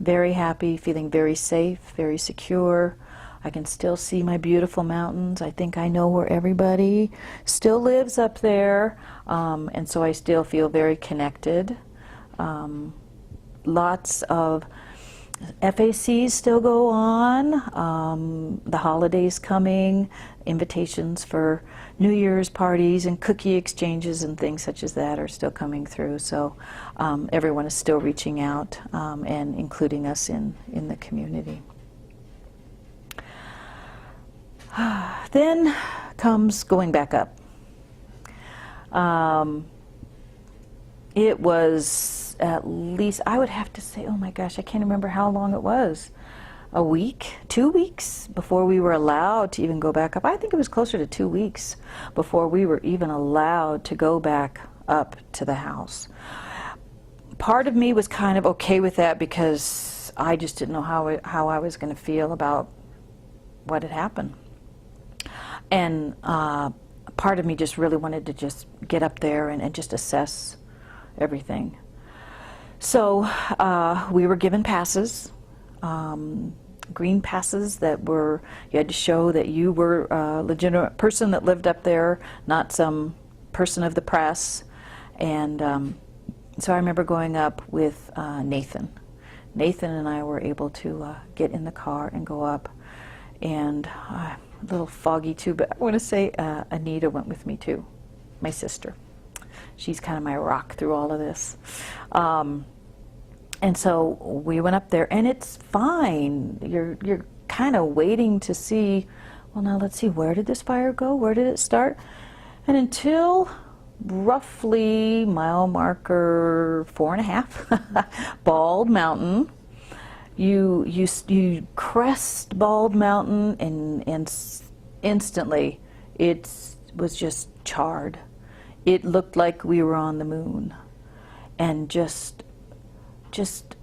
very happy, feeling very safe, very secure. I can still see my beautiful mountains. I think I know where everybody still lives up there, and so I still feel very connected. Lots of FACs still go on, the holidays coming, invitations for New Year's parties and cookie exchanges and things such as that are still coming through. So everyone is still reaching out and including us in the community. Then comes going back up. It was at least, I would have to say, oh my gosh, I can't remember how long it was. A week, 2 weeks before we were allowed to even go back up. I think it was closer to 2 weeks before we were even allowed to go back up to the house. Part of me was kind of okay with that because I just didn't know how I was going to feel about what had happened. And part of me just really wanted to just get up there and just assess everything. So we were given passes, green passes that were, you had to show that you were a legitimate person that lived up there, not some person of the press. And so I remember going up with Nathan. Nathan and I were able to get in the car and go up. And a little foggy too, but I want to say Anita went with me too, my sister. She's kind of my rock through all of this. And so we went up there, and it's fine. You're kind of waiting to see, well, now let's see, where did this fire go? Where did it start? And until roughly mile marker 4.5, Bald Mountain, you crest Bald Mountain, and instantly it was just charred. It looked like we were on the moon, and it was just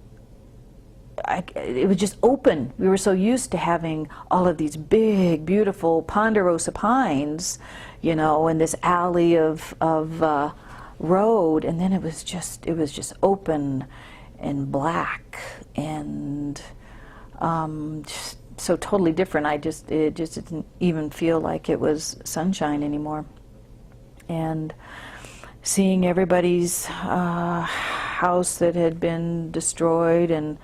open. We were so used to having all of these big, beautiful ponderosa pines, you know, and this alley of road, and then it was just open and black and just so totally different. It just didn't even feel like it was sunshine anymore. And seeing everybody's house that had been destroyed, and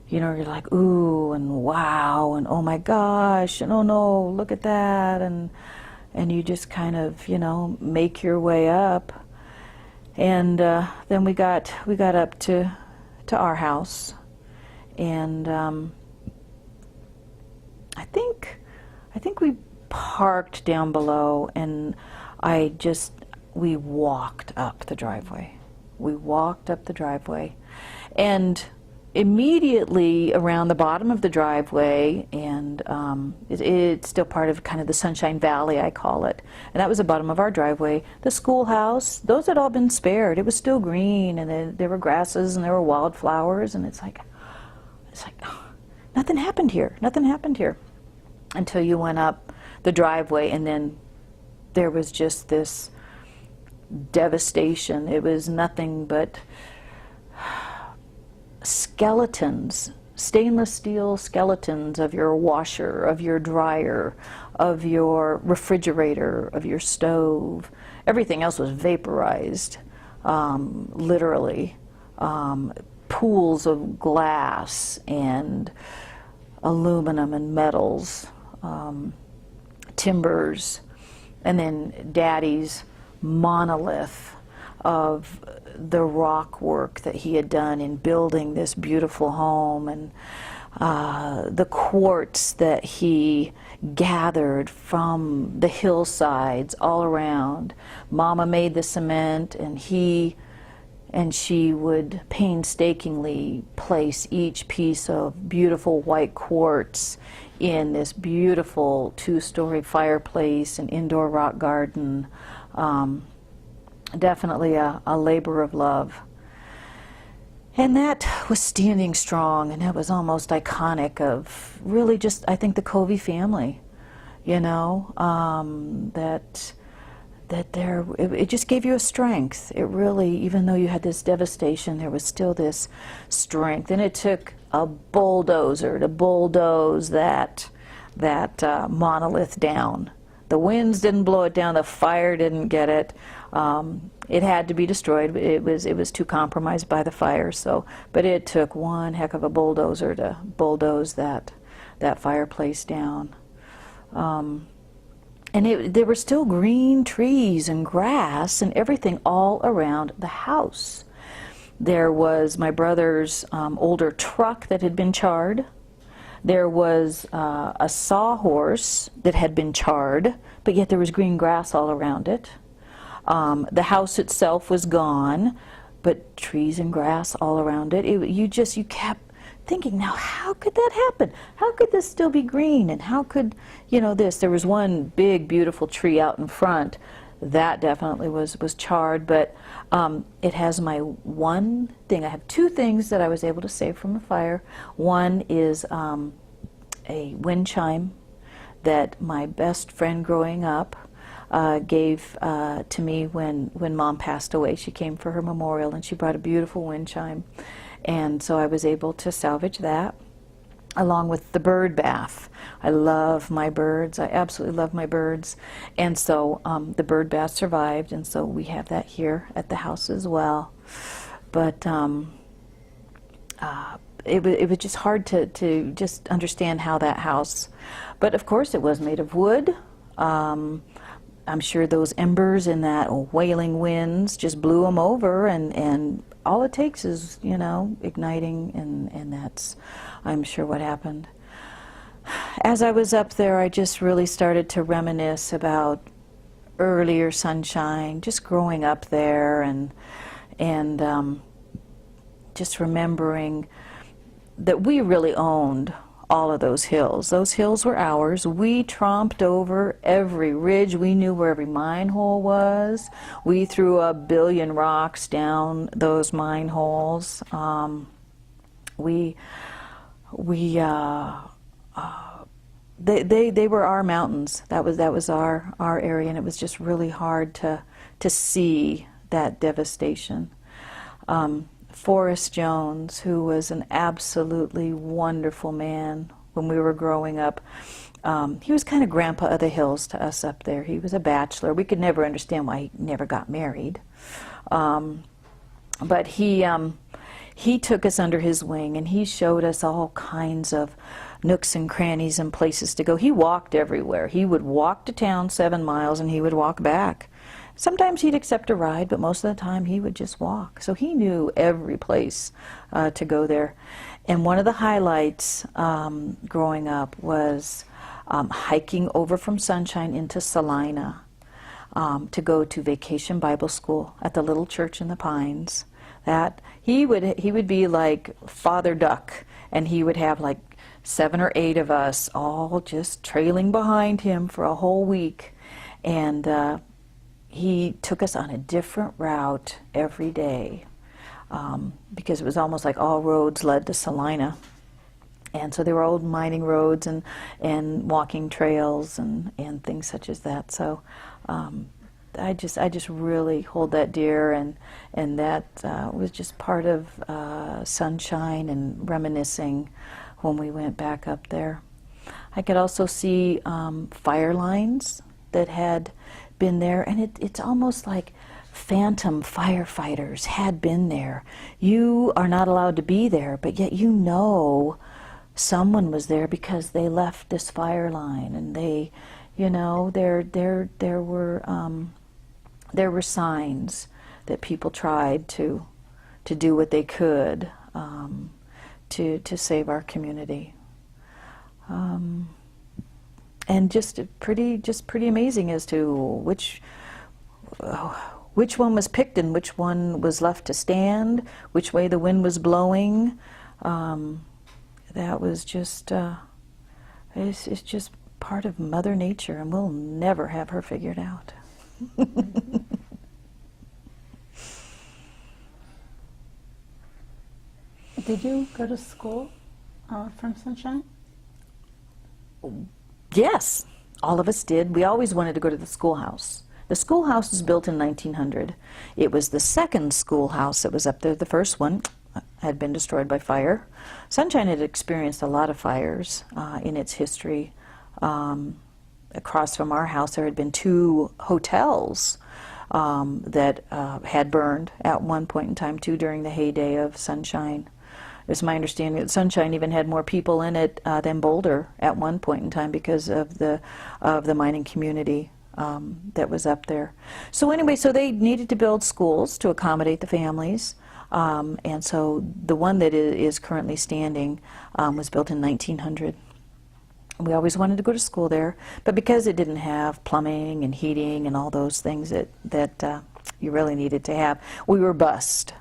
you know, you're like, ooh, and wow, and oh my gosh, and oh no, look at that, and you just kind of, you know, make your way up. And then we got up to our house, and I think we parked down below, and we walked up the driveway. We walked up the driveway, and immediately around the bottom of the driveway, and it's still part of kind of the Sunshine Valley, I call it, and that was the bottom of our driveway. The schoolhouse, those had all been spared. It was still green, and there were grasses, and there were wildflowers, and it's like, oh, nothing happened here. Nothing happened here until you went up the driveway, and then there was just this devastation. It was nothing but skeletons, stainless steel skeletons of your washer, of your dryer, of your refrigerator, of your stove. Everything else was vaporized, literally. Pools of glass and aluminum and metals, timbers, and then Daddy's monolith of the rock work that he had done in building this beautiful home, and the quartz that he gathered from the hillsides all around. Mama made the cement, and she would painstakingly place each piece of beautiful white quartz in this beautiful 2-story fireplace and indoor rock garden. Definitely a labor of love. And that was standing strong, and it was almost iconic of really just, I think, the Covey family, you know, it just gave you a strength. It really, even though you had this devastation, there was still this strength. And it took a bulldozer to bulldoze that monolith down. The winds didn't blow it down. The fire didn't get it. It had to be destroyed. It was too compromised by the fire. So, but it took one heck of a bulldozer to bulldoze that fireplace down. And there were still green trees and grass and everything all around the house. There was my brother's older truck that had been charred. There was a sawhorse that had been charred, but yet there was green grass all around it. The house itself was gone, but trees and grass all around it. You kept thinking, now how could that happen? How could this still be green? And how could, this? There was one big, beautiful tree out in front. That definitely was charred, but it has my one thing. I have two things that I was able to save from the fire. One is a wind chime that my best friend growing up gave to me when Mom passed away. She came for her memorial and she brought a beautiful wind chime. And so I was able to salvage that, along with the bird bath. I love my birds. I absolutely love my birds. And so the bird bath survived, and so we have that here at the house as well. But it was just hard to just understand how that house, but of course it was made of wood. I'm sure those embers in that wailing winds just blew them over, and all it takes is, igniting, and that's, I'm sure, what happened. As I was up there, I just really started to reminisce about earlier sunshine, just growing up there, and just remembering that we really owned all of those hills. Those hills were ours. We tromped over every ridge. We knew where every mine hole was. We threw a billion rocks down those mine holes. They were our mountains. That was our area, and it was just really hard to see that devastation. Forrest Jones, who was an absolutely wonderful man when we were growing up, he was kind of grandpa of the hills to us up there. He was a bachelor. We could never understand why he never got married. But he took us under his wing, and he showed us all kinds of nooks and crannies and places to go. He walked everywhere. He would walk to town 7 miles, and he would walk back. Sometimes he'd accept a ride, but most of the time he would just walk. So he knew every place to go there. And one of the highlights growing up was hiking over from Sunshine into Salina to go to Vacation Bible School at the little church in the Pines. That he would be like Father Duck, and he would have like 7 or 8 of us all just trailing behind him for a whole week. And he took us on a different route every day because it was almost like all roads led to Salina. And so there were old mining roads and walking trails and things such as that. So I just really hold that dear, and that was just part of Sunshine and reminiscing when we went back up there. I could also see fire lines that had been there, and it's almost like phantom firefighters had been there. You are not allowed to be there, but yet someone was there because they left this fire line, and they, there were signs that people tried to do what they could to save our community. And just pretty amazing as to which one was picked and which one was left to stand, which way the wind was blowing. That was just it's just part of Mother Nature, and we'll never have her figured out. Did you go to school from Sunshine? Yes, all of us did. We always wanted to go to the schoolhouse. The schoolhouse was built in 1900. It was the second schoolhouse that was up there. The first one, had been destroyed by fire. Sunshine had experienced a lot of fires in its history. Across from our house, there had been 2 hotels that had burned at one point in time, too, during the heyday of Sunshine. It's my understanding that Sunshine even had more people in it than Boulder at one point in time because of the mining community that was up there. So anyway, so they needed to build schools to accommodate the families. And so the one that is currently standing was built in 1900. We always wanted to go to school there, but because it didn't have plumbing and heating and all those things that you really needed to have, we were bused.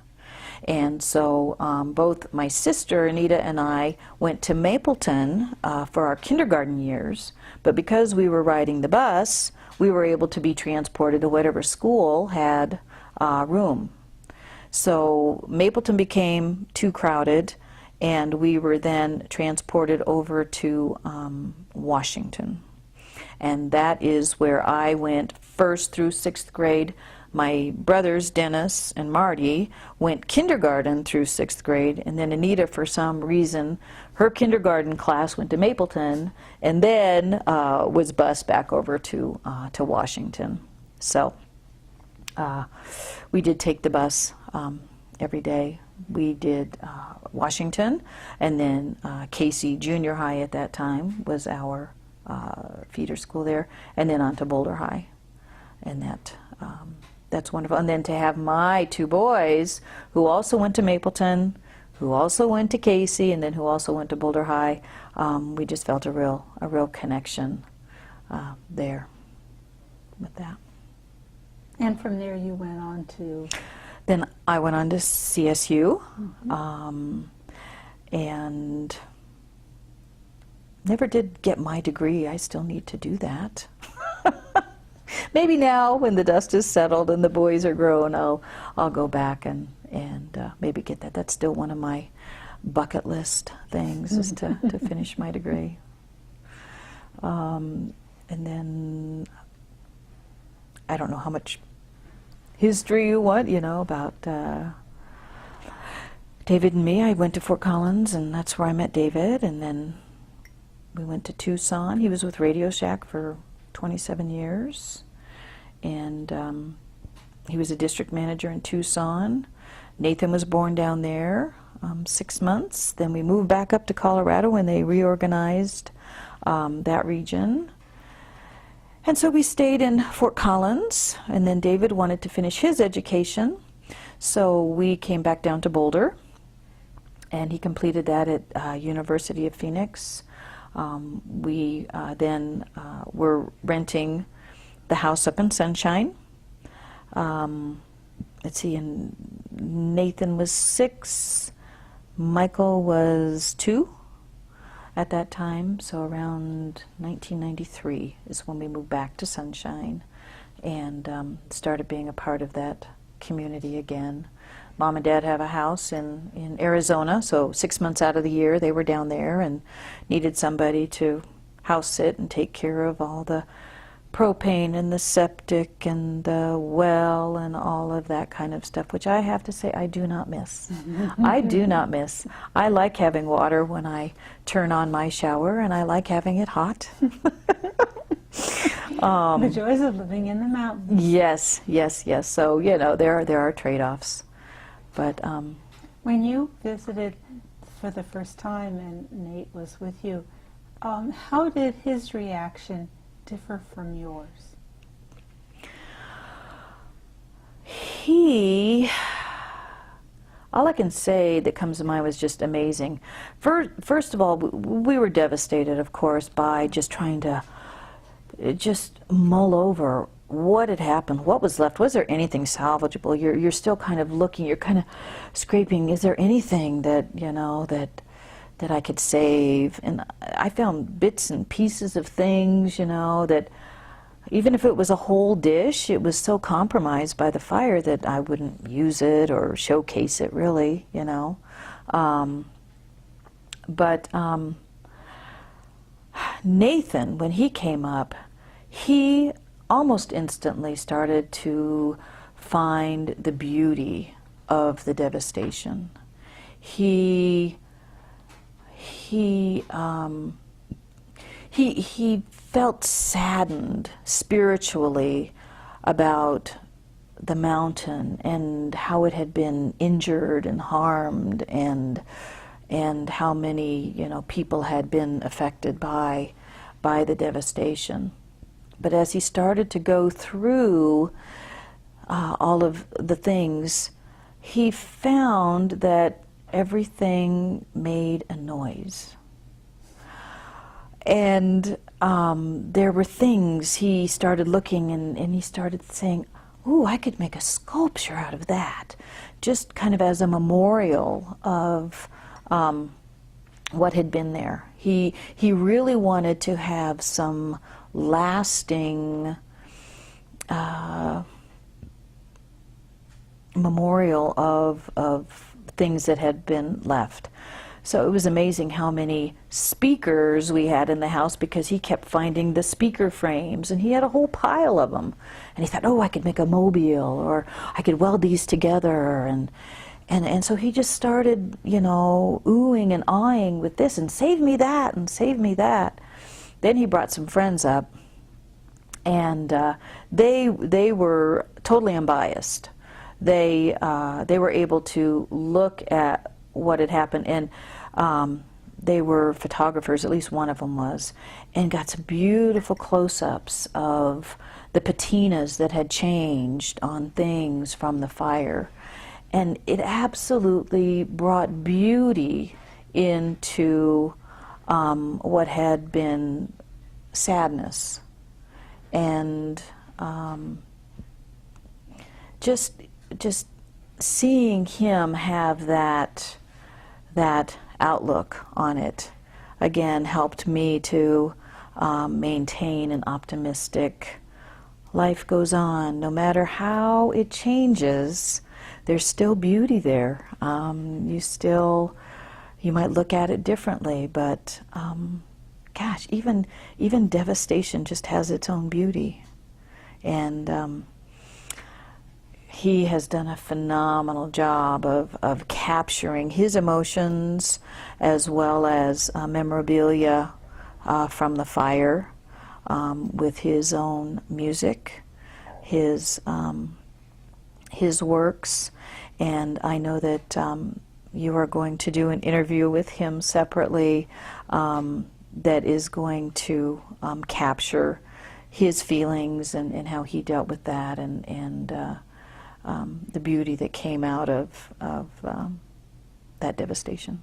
And so both my sister Anita and I went to Mapleton for our kindergarten years, but because we were riding the bus, we were able to be transported to whatever school had room. So Mapleton became too crowded, and we were then transported over to Washington. And that is where I went first through 6th grade. My brothers, Dennis and Marty, went kindergarten through 6th grade, and then Anita, for some reason, her kindergarten class went to Mapleton, and then was bused back over to Washington. So we did take the bus every day. We did Washington, and then Casey Junior High at that time was our feeder school there, and then on to Boulder High, and that's wonderful. And then to have my 2 boys who also went to Mapleton, who also went to Casey, and then who also went to Boulder High, we just felt a real connection there with that. And from there you went on to? Then I went on to CSU, Mm-hmm. and never did get my degree. I still need to do that. Maybe now, when the dust is settled and the boys are grown, I'll go back and maybe get that. That's still one of my bucket list things, is to finish my degree. And then I don't know how much history you want, about David and me. I went to Fort Collins, and that's where I met David, and then we went to Tucson. He was with Radio Shack for 27 years, and he was a district manager in Tucson. Nathan was born down there, 6 months. Then we moved back up to Colorado when they reorganized that region. And so we stayed in Fort Collins, and then David wanted to finish his education, so we came back down to Boulder, and he completed that at University of Phoenix. We then were renting the house up in Sunshine. Let's see, and Nathan was 6, Michael was 2 at that time, so around 1993 is when we moved back to Sunshine and started being a part of that community again. Mom and Dad have a house in Arizona, so 6 months out of the year they were down there and needed somebody to house sit and take care of all the propane and the septic and the well and all of that kind of stuff, which I have to say I do not miss. I do not miss. I like having water when I turn on my shower, and I like having it hot. The joys of living in the mountains. Yes, yes, yes. So, there are trade-offs. But when you visited for the first time and Nate was with you, how did his reaction differ from yours? All I can say that comes to mind was just amazing. First of all, we were devastated, of course, by just trying to just mull over what had happened, what was left. Was there anything salvageable? You're still kind of looking, you're kind of scraping, is there anything that, that I could save? And I found bits and pieces of things, that even if it was a whole dish, it was so compromised by the fire that I wouldn't use it or showcase it, really, But Nathan, when he came up, he almost instantly started to find the beauty of the devastation. he felt saddened spiritually about the mountain and how it had been injured and harmed, and how many, you know, people had been affected by the devastation. But as he started to go through all of the things, he found that everything made a noise. And there were things, he started looking and he started saying, ooh, I could make a sculpture out of that, just kind of as a memorial of what had been there. He really wanted to have some lasting memorial of things that had been left. So it was amazing how many speakers we had in the house, because he kept finding the speaker frames, and he had a whole pile of them. And he thought, oh, I could make a mobile, or I could weld these together. And so he just started, you know, oohing and aahing with this, and save me that, and save me that. Then he brought some friends up, and they were totally unbiased. They were able to look at what had happened, and they were photographers, at least one of them was, and got some beautiful close-ups of the patinas that had changed on things from the fire. And it absolutely brought beauty into what had been sadness. And just seeing him have that outlook on it, again, helped me to maintain an optimistic, life goes on. No matter how it changes, there's still beauty there. You might look at it differently, but gosh, even devastation just has its own beauty. And he has done a phenomenal job of capturing his emotions as well as memorabilia from the fire, with his own music, his works. And I know that you are going to do an interview with him separately that is going to capture his feelings and how he dealt with that, and the beauty that came out of that devastation.